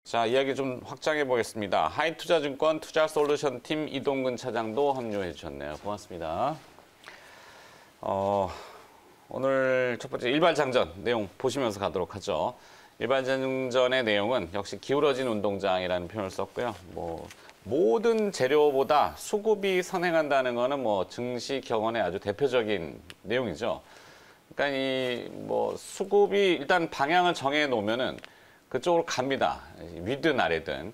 자, 이야기 좀 확장해 보겠습니다. 하이투자증권 투자솔루션팀 이동근 차장도 합류해 주셨네요. 고맙습니다. 오늘 첫 번째 일발장전 내용 보시면서 가도록 하죠. 일발장전의 내용은 역시 기울어진 운동장이라는 표현을 썼고요. 모든 재료보다 수급이 선행한다는 거는 증시 격언의 아주 대표적인 내용이죠. 그러니까 수급이 일단 방향을 정해 놓으면은 그쪽으로 갑니다. 위든 아래든.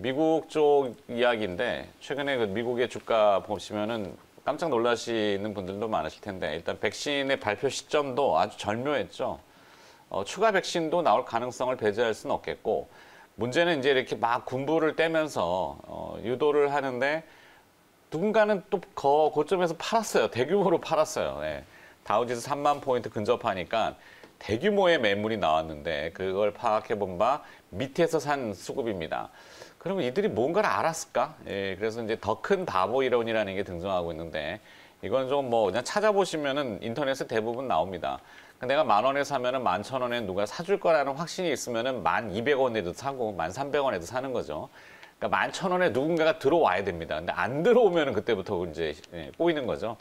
미국 쪽 이야기인데 최근에 그 미국의 주가 보시면은 깜짝 놀라시는 분들도 많으실 텐데 일단 백신의 발표 시점도 아주 절묘했죠. 추가 백신도 나올 가능성을 배제할 수는 없겠고 문제는 이제 이렇게 막 군부를 떼면서 유도를 하는데 누군가는 또 고점에서 팔았어요. 대규모로 팔았어요. 네. 다우지수 3만 포인트 근접하니까 대규모의 매물이 나왔는데 그걸 파악해 본 바 밑에서 산 수급입니다. 그러면 이들이 뭔가를 알았을까? 예, 그래서 이제 더 큰 바보 이론이라는 게 등장하고 있는데 이건 좀 그냥 찾아보시면은 인터넷에 대부분 나옵니다. 내가 10,000원에 사면은 11,000원에 누가 사줄 거라는 확신이 있으면은 1,200원에도 사고 1,300원에도 사는 거죠. 그러니까 11,000원에 누군가가 들어와야 됩니다. 근데 안 들어오면은 그때부터 이제 꼬이는 거죠.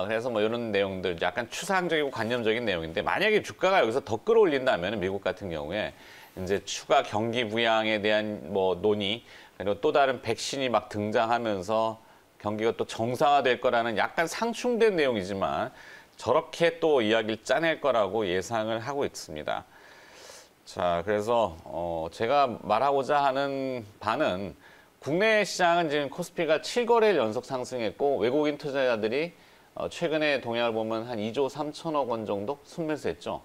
그래서 이런 내용들 약간 추상적이고 관념적인 내용인데 만약에 주가가 여기서 더 끌어올린다면 미국 같은 경우에 이제 추가 경기 부양에 대한 논의 그리고 또 다른 백신이 막 등장하면서 경기가 또 정상화될 거라는 약간 상충된 내용이지만 저렇게 또 이야기를 짜낼 거라고 예상을 하고 있습니다. 자, 그래서 제가 말하고자 하는 바는 국내 시장은 지금 코스피가 7거래일 연속 상승했고 외국인 투자자들이 최근에 동향을 보면 한 2조 3천억 원 정도 순매수했죠.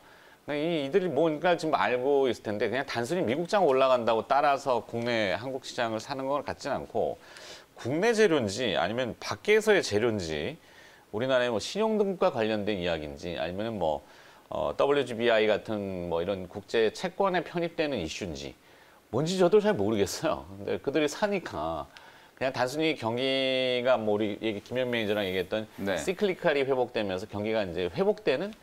이들이 뭔가 지금 알고 있을 텐데 그냥 단순히 미국장 올라간다고 따라서 국내 한국 시장을 사는 것 같지는 않고 국내 재료인지 아니면 밖에서의 재료인지 우리나라의 신용등급과 관련된 이야기인지 아니면 WGBI 같은 이런 국제 채권에 편입되는 이슈인지 뭔지 저도 잘 모르겠어요. 근데 그들이 사니까 그냥 단순히 경기가 우리 김현 매니저랑 얘기했던 시클리컬이 회복되면서 경기가 이제 회복되는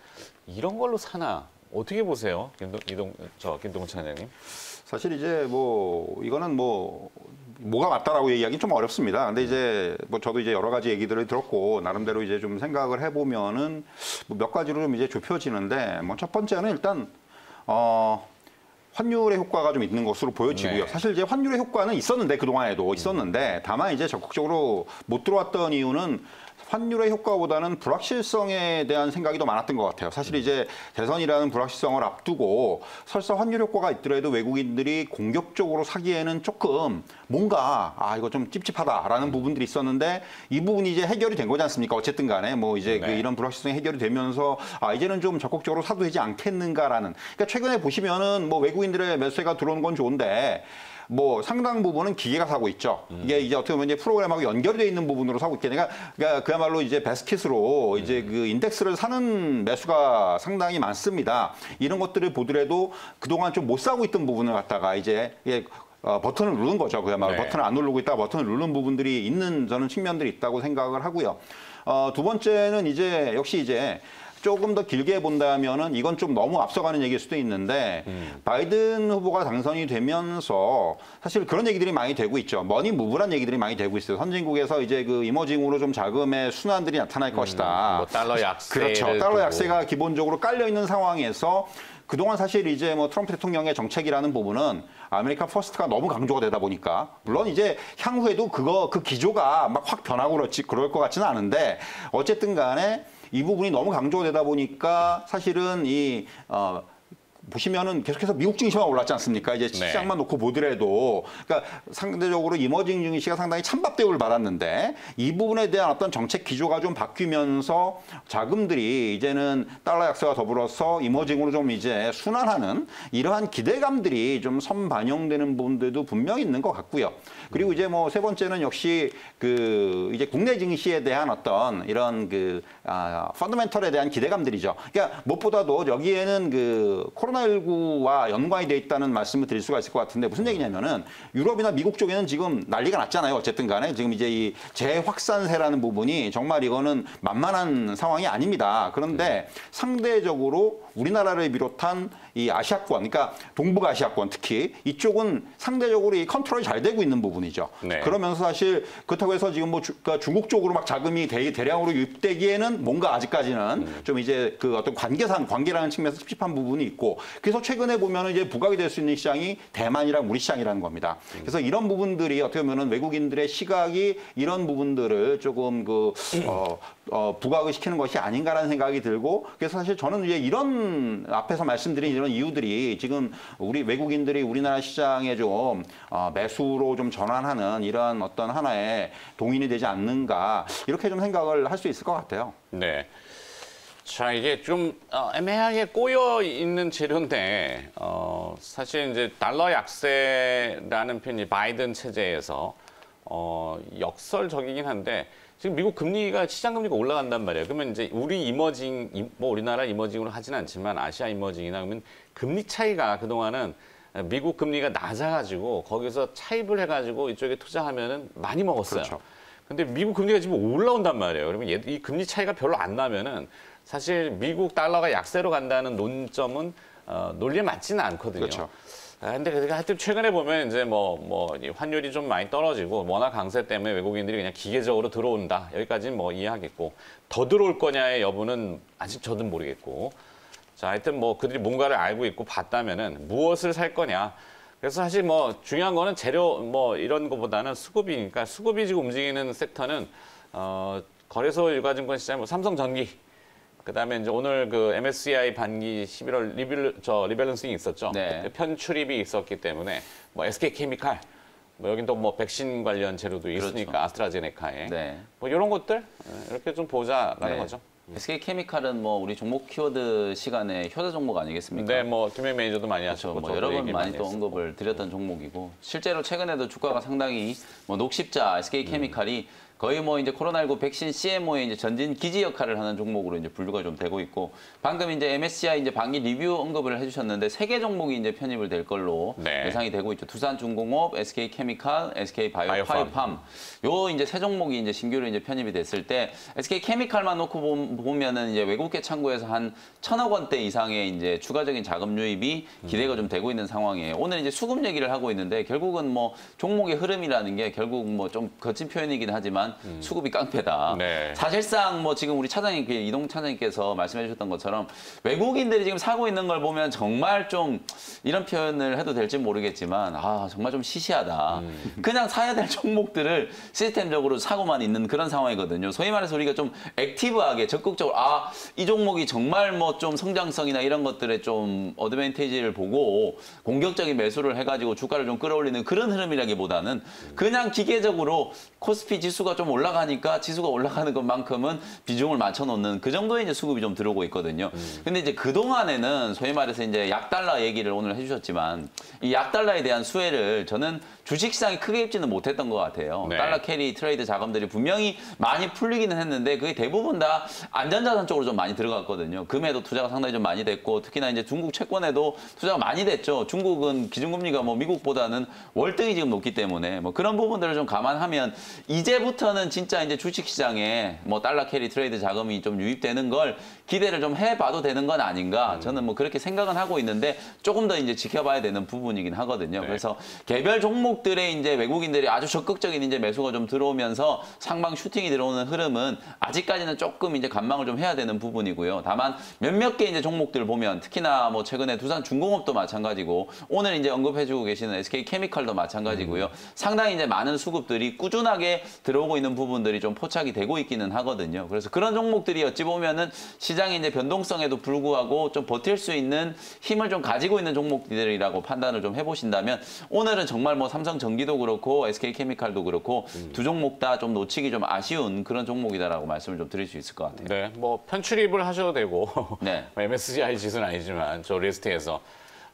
이런 걸로 사나 어떻게 보세요, 김동근 차장님? 사실 이제 이거는 뭐가 맞다라고 얘기하기는 좀 어렵습니다. 근데 이제 저도 이제 여러 가지 얘기들을 들었고 나름대로 이제 좀 생각을 해보면은 몇 가지로 좀 이제 좁혀지는데 첫 번째는 일단 환율의 효과가 좀 있는 것으로 보여지고요. 사실 이제 환율의 효과는 있었는데 그동안에도 있었는데 다만 이제 적극적으로 못 들어왔던 이유는 환율의 효과보다는 불확실성에 대한 생각이 더 많았던 것 같아요. 사실 이제 대선이라는 불확실성을 앞두고 설사 환율 효과가 있더라도 외국인들이 공격적으로 사기에는 조금 뭔가 이거 좀 찝찝하다라는 부분들이 있었는데 이 부분이 이제 해결이 된 거지 않습니까? 어쨌든 간에 이제 이런 불확실성이 해결이 되면서 이제는 좀 적극적으로 사도 되지 않겠는가라는. 그러니까 최근에 보시면은 외국인들의 매수세가 들어오는 건 좋은데 상당 부분은 기계가 사고 있죠. 이게 이제 어떻게 보면 이제 프로그램하고 연결되어 있는 부분으로 사고 있게 되니까 그야말로 이제 베스킷으로 이제 그 인덱스를 사는 매수가 상당히 많습니다. 이런 것들을 보더라도 그동안 좀 못 사고 있던 부분을 갖다가 이제 버튼을 누른 거죠. 그야말로 버튼을 안 누르고 있다가 버튼을 누른 부분들이 있는 저는 측면들이 있다고 생각을 하고요. 두 번째는 이제 역시 이제 조금 더 길게 본다면은 이건 좀 너무 앞서가는 얘기일 수도 있는데 바이든 후보가 당선이 되면서 사실 그런 얘기들이 많이 되고 있죠. 머니 무브란 얘기들이 많이 되고 있어요. 선진국에서 이제 그 이머징으로 좀 자금의 순환들이 나타날 것이다. 달러 약세. 그렇죠. 달러 약세가 기본적으로 깔려 있는 상황에서 그동안 사실 이제 트럼프 대통령의 정책이라는 부분은 아메리카 퍼스트가 너무 강조가 되다 보니까 물론 이제 향후에도 그 기조가 막 확 변하고 그럴 것 같지는 않은데 어쨌든 간에 이 부분이 너무 강조되다 보니까 사실은 보시면은 계속해서 미국 증시만 올랐지 않습니까? 이제 시장만 놓고 보더라도 그러니까 상대적으로 이머징 증시가 상당히 찬밥 대우를 받았는데 이 부분에 대한 어떤 정책 기조가 좀 바뀌면서 자금들이 이제는 달러 약세와 더불어서 이머징으로 좀 이제 순환하는 이러한 기대감들이 좀 선반영되는 부분들도 분명히 있는 것 같고요. 그리고 이제 세 번째는 역시 이제 국내 증시에 대한 어떤 이런 펀더멘털에 대한 기대감들이죠. 그러니까 무엇보다도 여기에는 코로나19와 연관이 돼 있다는 말씀을 드릴 수가 있을 것 같은데 무슨 얘기냐면은 유럽이나 미국 쪽에는 지금 난리가 났잖아요. 어쨌든 간에 지금 이제 이 재확산세라는 부분이 정말 이거는 만만한 상황이 아닙니다. 그런데 상대적으로 우리나라를 비롯한 이 아시아권, 그러니까 동북아시아권 특히 이쪽은 상대적으로 이 컨트롤이 잘 되고 있는 부분이죠. 네. 그러면서 사실 그렇다고 해서 지금 뭐 그러니까 중국 쪽으로 막 자금이 대량으로 유입되기에는 뭔가 아직까지는 좀 이제 그 어떤 관계라는 측면에서 찝찝한 부분이 있고 그래서 최근에 보면은 이제 부각이 될 수 있는 시장이 대만이랑 우리 시장이라는 겁니다. 그래서 이런 부분들이 어떻게 보면은 외국인들의 시각이 이런 부분들을 조금 부각을 시키는 것이 아닌가라는 생각이 들고 그래서 사실 저는 이제 이런 앞에서 말씀드린 이런 이유들이 지금 우리 외국인들이 우리나라 시장에 좀 매수로 좀 전환하는 이런 어떤 하나의 동인이 되지 않는가 이렇게 좀 생각을 할 수 있을 것 같아요. 네. 자, 이게 좀 애매하게 꼬여 있는 재료인데 사실 이제 달러 약세라는 표현이 바이든 체제에서 역설적이긴 한데 지금 미국 금리가 시장 금리가 올라간단 말이에요. 그러면 이제 우리 이머징 뭐 우리나라 이머징으로 하진 않지만 아시아 이머징이나 그러면 금리 차이가 그동안은 미국 금리가 낮아가지고 거기서 차입을 해가지고 이쪽에 투자하면은 많이 먹었어요. 그렇죠. 근데 미국 금리가 지금 올라온단 말이에요. 그러면 이 금리 차이가 별로 안 나면은 사실 미국 달러가 약세로 간다는 논점은 논리에 맞지는 않거든요. 그렇죠. 근데 하여튼 최근에 보면 이제 이 환율이 좀 많이 떨어지고 원화 강세 때문에 외국인들이 그냥 기계적으로 들어온다. 여기까지는 뭐 이해하겠고 더 들어올 거냐의 여부는 아직 저도 모르겠고. 자, 하여튼 뭐 그들이 뭔가를 알고 있고 봤다면은 무엇을 살 거냐. 그래서 사실 뭐 중요한 거는 재료 뭐 이런 거보다는 수급이니까 수급이 지금 움직이는 섹터는 거래소 유가증권 시장 뭐 삼성전기 그다음에 이제 오늘 그 MSCI 반기 11월 리밸런싱이 있었죠. 네. 편출입이 있었기 때문에 뭐 SK케미칼 뭐 여긴 또 뭐 백신 관련 재료도 있으니까 그렇죠. 아스트라제네카에 네. 뭐 이런 것들 이렇게 좀 보자라는 네. 거죠. SK케미칼은 뭐 우리 종목 키워드 시간에 효자 종목 아니겠습니까? 네, 뭐 김행 매니저도 많이 그렇죠. 하셨고 뭐 여러 번 많이 또 언급을 드렸던 종목이고 실제로 최근에도 주가가 상당히 뭐 녹십자 SK케미칼이 거의 뭐 이제 코로나19 백신 CMO의 이제 전진 기지 역할을 하는 종목으로 이제 분류가 좀 되고 있고 방금 이제 MSCI 이제 반기 리뷰 언급을 해주셨는데 3개 종목이 이제 편입을 될 걸로 네. 예상이 되고 있죠. 두산중공업, SK케미칼, SK바이오팜. 바이오팜. 요 이제 세 종목이 이제 신규로 이제 편입이 됐을 때 SK케미칼만 놓고 보면은 이제 외국계 창구에서 한 1,000억 원대 이상의 이제 추가적인 자금 유입이 기대가 좀 되고 있는 상황이에요. 오늘 이제 수급 얘기를 하고 있는데 결국은 뭐 종목의 흐름이라는 게 결국 뭐 좀 거친 표현이긴 하지만 수급이 깡패다. 네. 사실상 뭐 지금 우리 차장님, 이동 차장님께서 말씀해 주셨던 것처럼 외국인들이 지금 사고 있는 걸 보면 정말 좀 이런 표현을 해도 될지 모르겠지만 정말 좀 시시하다. 그냥 사야 될 종목들을 시스템적으로 사고만 있는 그런 상황이거든요. 소위 말해서 우리가 좀 액티브하게 적극적으로 이 종목이 정말 뭐 좀 성장성이나 이런 것들에 좀 어드밴티지를 보고 공격적인 매수를 해가지고 주가를 좀 끌어올리는 그런 흐름이라기보다는 그냥 기계적으로 코스피 지수가 좀 올라가니까 지수가 올라가는 것만큼은 비중을 맞춰놓는 그 정도의 이제 수급이 좀 들어오고 있거든요. 근데 이제 그동안에는 소위 말해서 이제 약달러 얘기를 오늘 해주셨지만 이 약달러에 대한 수혜를 저는 주식시장이 크게 입지는 못했던 것 같아요. 네. 달러 캐리 트레이드 자금들이 분명히 많이 풀리기는 했는데 그게 대부분 다 안전자산 쪽으로 좀 많이 들어갔거든요. 금에도 투자가 상당히 좀 많이 됐고 특히나 이제 중국 채권에도 투자가 많이 됐죠. 중국은 기준금리가 뭐 미국보다는 월등히 지금 높기 때문에 뭐 그런 부분들을 좀 감안하면 이제부터는 진짜 이제 주식시장에 뭐 달러 캐리 트레이드 자금이 좀 유입되는 걸 기대를 좀 해봐도 되는 건 아닌가 저는 뭐 그렇게 생각은 하고 있는데 조금 더 이제 지켜봐야 되는 부분이긴 하거든요. 네. 그래서 개별 종목들의 이제 외국인들이 아주 적극적인 이제 매수가 좀 들어오면서 상방 슈팅이 들어오는 흐름은 아직까지는 조금 이제 관망을 좀 해야 되는 부분이고요. 다만 몇몇 개 이제 종목들 보면 특히나 뭐 최근에 두산중공업도 마찬가지고 오늘 이제 언급해주고 계시는 SK케미칼도 마찬가지고요. 상당히 이제 많은 수급들이 꾸준하게 들어오고 있는 부분들이 좀 포착이 되고 있기는 하거든요. 그래서 그런 종목들이 어찌 보면은 시장의 이제 변동성에도 불구하고 좀 버틸 수 있는 힘을 좀 가지고 있는 종목들이라고 판단을 좀 해보신다면 오늘은 정말 뭐 삼성전기도 그렇고 SK케미칼도 그렇고 두 종목 다 좀 놓치기 좀 아쉬운 그런 종목이다라고 말씀을 좀 드릴 수 있을 것 같아요. 네, 뭐 편출입을 하셔도 되고 네. MSCI 지수는 아니지만 저 리스트에서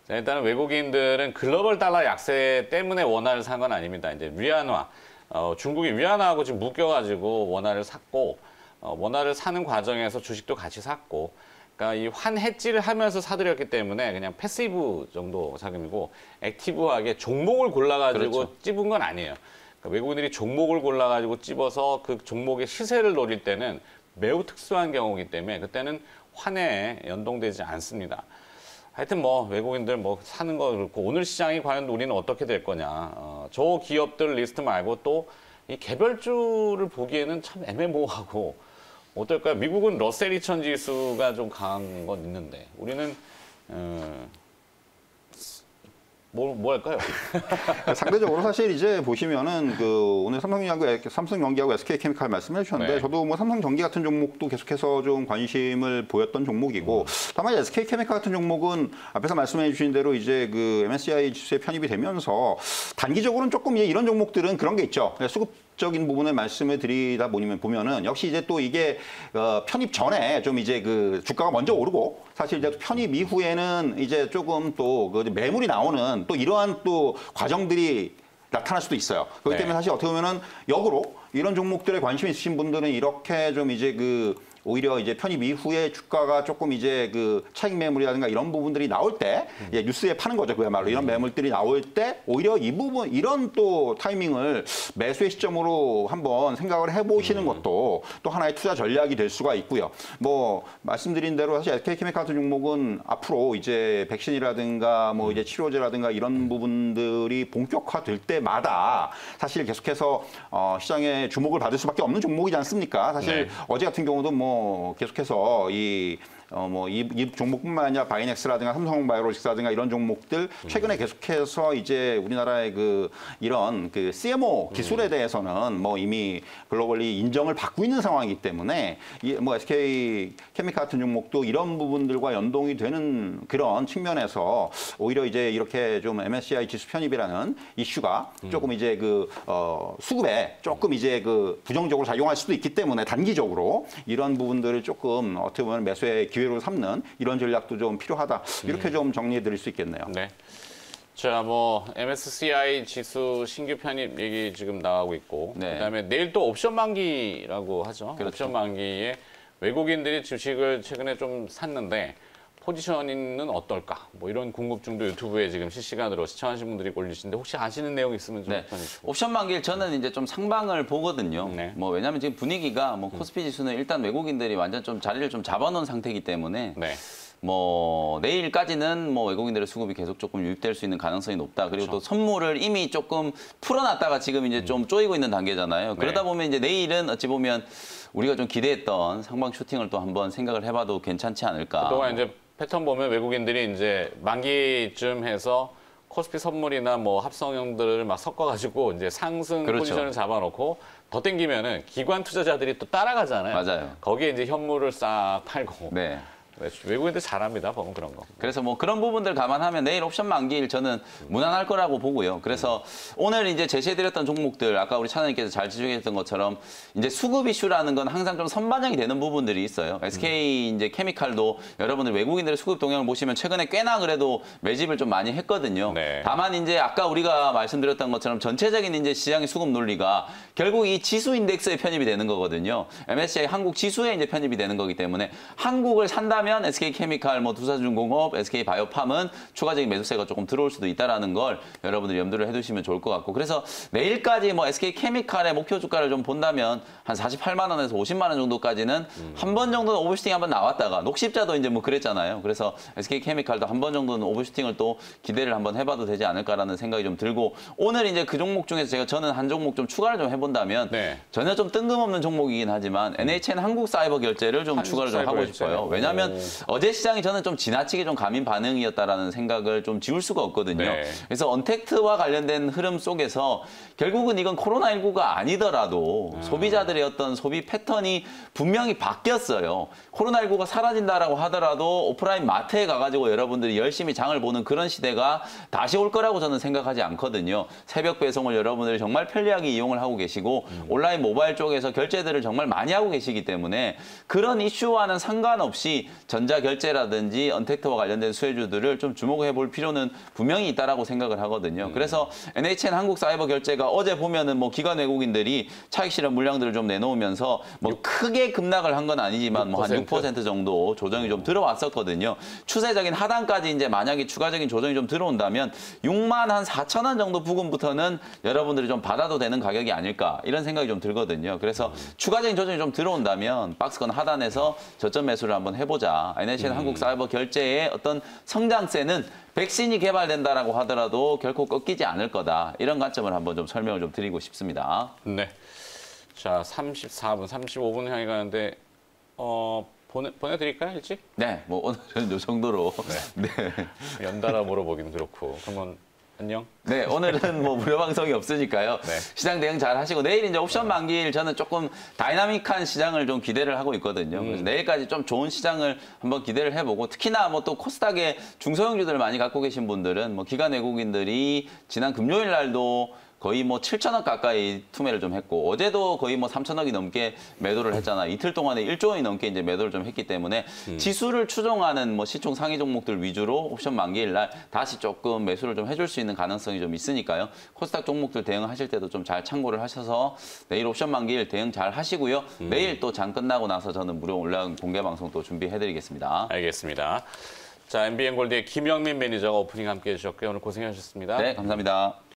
일단은 외국인들은 글로벌 달러 약세 때문에 원화를 산 건 아닙니다. 이제 위안화, 중국이 위안화하고 지금 묶여가지고 원화를 샀고 원화를 사는 과정에서 주식도 같이 샀고. 그러니까 이 환해지를 하면서 사들였기 때문에 그냥 패시브 정도 자금이고 액티브하게 종목을 골라가지고 그렇죠. 찝은 건 아니에요. 그러니까 외국인들이 종목을 골라가지고 찝어서 그 종목의 시세를 노릴 때는 매우 특수한 경우이기 때문에 그때는 환에 연동되지 않습니다. 하여튼 뭐 외국인들 뭐 사는 거 그렇고 오늘 시장이 과연 우리는 어떻게 될 거냐. 저 기업들 리스트 말고 또 이 개별주를 보기에는 참 애매모호하고 어떨까요? 미국은 러셀 2000 지수가 좀 강한 건 있는데 우리는 뭐 할까요? 상대적으로 사실 이제 보시면은 그 오늘 삼성전기하고 SK케미칼 말씀해 주셨는데 네. 저도 뭐 삼성전기 같은 종목도 계속해서 좀 관심을 보였던 종목이고 다만 SK케미칼 같은 종목은 앞에서 말씀해 주신 대로 이제 그 MSCI 지수에 편입이 되면서 단기적으로는 조금 이런 종목들은 그런 게 있죠. 수급적인 부분을 말씀을 드리다 보면은 역시 이제 또 이게 편입 전에 좀 이제 그 주가가 먼저 오르고 사실 이제 편입 이후에는 이제 조금 또 그 매물이 나오는 또 이러한 또 과정들이 나타날 수도 있어요. 그렇기 때문에 사실 어떻게 보면은 역으로 이런 종목들에 관심 있으신 분들은 이렇게 좀 이제 그 오히려 이제 편입 이후에 주가가 조금 이제 그 차익 매물이라든가 이런 부분들이 나올 때 뉴스에 파는 거죠. 그야말로 이런 매물들이 나올 때 오히려 이 부분 이런 또 타이밍을 매수의 시점으로 한번 생각을 해보시는 것도 또 하나의 투자 전략이 될 수가 있고요. 뭐 말씀드린 대로 사실 SK케미칼 같은 종목은 앞으로 이제 백신이라든가 뭐 이제 치료제라든가 이런 부분들이 본격화될 때마다 사실 계속해서 시장에 주목을 받을 수밖에 없는 종목이지 않습니까? 사실 네. 어제 같은 경우도 뭐 계속해서 이 종목뿐만 아니라 바이넥스라든가 삼성바이오로직스라든가 이런 종목들 최근에 계속해서 이제 우리나라의 이런 CMO 기술에 대해서는 뭐 이미 글로벌리 인정을 받고 있는 상황이기 때문에 뭐 SK 케미칼 같은 종목도 이런 부분들과 연동이 되는 그런 측면에서 오히려 이제 이렇게 좀 MSCI 지수 편입이라는 이슈가 조금 이제 수급에 조금 이제 부정적으로 작용할 수도 있기 때문에 단기적으로 이런 부분들을 조금 어떻게 보면 매수의 기회로 삼는 이런 전략도 좀 필요하다. 이렇게 좀 정리해 드릴 수 있겠네요. 네. 자, 뭐 MSCI 지수 신규 편입 얘기 지금 나가고 있고 네. 그다음에 내일 또 옵션 만기라고 하죠. 그렇죠. 옵션 만기에 외국인들이 주식을 최근에 좀 샀는데 포지셔닝은 어떨까? 뭐 이런 궁금증도 유튜브에 지금 실시간으로 시청하시는 분들이 올리시는데 혹시 아시는 내용 있으면 좀 네. 전해주시고. 옵션 만기일 저는 이제 좀 상방을 보거든요. 네. 뭐 왜냐하면 지금 분위기가 뭐 코스피 지수는 일단 외국인들이 완전 좀 자리를 좀 잡아놓은 상태이기 때문에 네. 뭐 내일까지는 뭐 외국인들의 수급이 계속 조금 유입될 수 있는 가능성이 높다. 그리고 또 선물을 이미 조금 풀어놨다가 지금 이제 좀 쪼이고 있는 단계잖아요. 그러다 보면 이제 내일은 어찌 보면 우리가 좀 기대했던 상방 슈팅을 또 한번 생각을 해봐도 괜찮지 않을까. 그동안 이제 패턴 보면 외국인들이 이제 만기쯤 해서 코스피 선물이나 뭐 합성형들을 막 섞어가지고 이제 상승 그렇죠. 포지션을 잡아놓고 더 땡기면은 기관 투자자들이 또 따라가잖아요. 맞아요. 거기에 이제 현물을 싹 팔고. 네. 외국인들 잘합니다, 보면 그런 거. 그래서 뭐 그런 부분들 감안하면 내일 옵션 만기일 저는 무난할 거라고 보고요. 그래서 오늘 이제 제시해드렸던 종목들 아까 우리 차장님께서 잘 지적했던 것처럼 이제 수급 이슈라는 건 항상 좀 선반영이 되는 부분들이 있어요. SK 이제 케미칼도 여러분들 외국인들의 수급 동향을 보시면 최근에 꽤나 그래도 매집을 좀 많이 했거든요. 네. 다만 이제 아까 우리가 말씀드렸던 것처럼 전체적인 이제 시장의 수급 논리가 결국 이 지수 인덱스에 편입이 되는 거거든요. MSCI 한국 지수에 이제 편입이 되는 거기 때문에 한국을 산다면 SK케미칼, 뭐 두산중공업, SK바이오팜은 추가적인 매수세가 조금 들어올 수도 있다라는 걸 여러분들이 염두를 해두시면 좋을 것 같고 그래서 내일까지 뭐 SK케미칼의 목표 주가를 좀 본다면 한 48만 원에서 50만 원 정도까지는 한 번 정도는 오버슈팅 한번 나왔다가 녹십자도 이제 뭐 그랬잖아요. 그래서 SK케미칼도 한 번 정도는 오버슈팅을 또 기대를 한번 해봐도 되지 않을까라는 생각이 좀 들고 오늘 이제 그 종목 중에서 저는 한 종목 좀 추가를 좀 해본다면 네. 전혀 좀 뜬금없는 종목이긴 하지만 NHN 한국 사이버 결제를 좀 추가를 좀 하고 싶어요. 왜냐하면 어제 시장이 저는 좀 지나치게 좀 가민 반응이었다라는 생각을 좀 지울 수가 없거든요. 네. 그래서 언택트와 관련된 흐름 속에서 결국은 이건 코로나19가 아니더라도 소비자들의 어떤 소비 패턴이 분명히 바뀌었어요. 코로나19가 사라진다라고 하더라도 오프라인 마트에 가가지고 여러분들이 열심히 장을 보는 그런 시대가 다시 올 거라고 저는 생각하지 않거든요. 새벽 배송을 여러분들이 정말 편리하게 이용을 하고 계시고 온라인 모바일 쪽에서 결제들을 정말 많이 하고 계시기 때문에 그런 이슈와는 상관없이 전자결제라든지 언택트와 관련된 수혜주들을 좀 주목해 볼 필요는 분명히 있다라고 생각을 하거든요. 그래서 NHN 한국 사이버 결제가 어제 보면은 뭐 기관 외국인들이 차익 실현 물량들을 좀 내놓으면서 뭐 크게 급락을 한 건 아니지만 뭐 한 6% 정도 조정이 좀 들어왔었거든요. 추세적인 하단까지 이제 만약에 추가적인 조정이 좀 들어온다면 6만 한 4천 원 정도 부근부터는 여러분들이 좀 받아도 되는 가격이 아닐까 이런 생각이 좀 들거든요. 그래서 추가적인 조정이 좀 들어온다면 박스권 하단에서 저점 매수를 한번 해보자. 거다. INC는 한국 사이버 결제의 어떤 성장세는 백신이 개발된다라고 하더라도 결코 꺾이지 않을 거다. 이런 관점을 한번 좀 설명을 좀 드리고 싶습니다. 네. 자, 34분, 35분 향해 가는데 보내드릴까요, 일찍? 네, 뭐 오늘은 요 정도로. 네. 연달아 물어보기는 그렇고. 그러면 안녕. 네, 오늘은 뭐 무료 방송이 없으니까요. 네. 시장 대응 잘 하시고 내일 이제 옵션 만기일 저는 조금 다이나믹한 시장을 좀 기대를 하고 있거든요. 그래서 내일까지 좀 좋은 시장을 한번 기대를 해보고 특히나 뭐 또 코스닥에 중소형주들을 많이 갖고 계신 분들은 뭐 기관 외국인들이 지난 금요일 날도 거의 뭐 7천억 가까이 투매를 좀 했고 어제도 거의 뭐 3천억이 넘게 매도를 했잖아. 이틀 동안에 1조 원이 넘게 이제 매도를 좀 했기 때문에 지수를 추종하는 뭐 시총 상위 종목들 위주로 옵션 만기일 날 다시 조금 매수를 좀 해줄 수 있는 가능성이 좀 있으니까요. 코스닥 종목들 대응하실 때도 좀 잘 참고를 하셔서 내일 옵션 만기일 대응 잘 하시고요. 내일 또 장 끝나고 나서 저는 무료 온라인 공개 방송 또 준비해드리겠습니다. 알겠습니다. 자, MBN 골드의 김영민 매니저가 오프닝 함께 해주셨고요. 오늘 고생하셨습니다. 네, 감사합니다.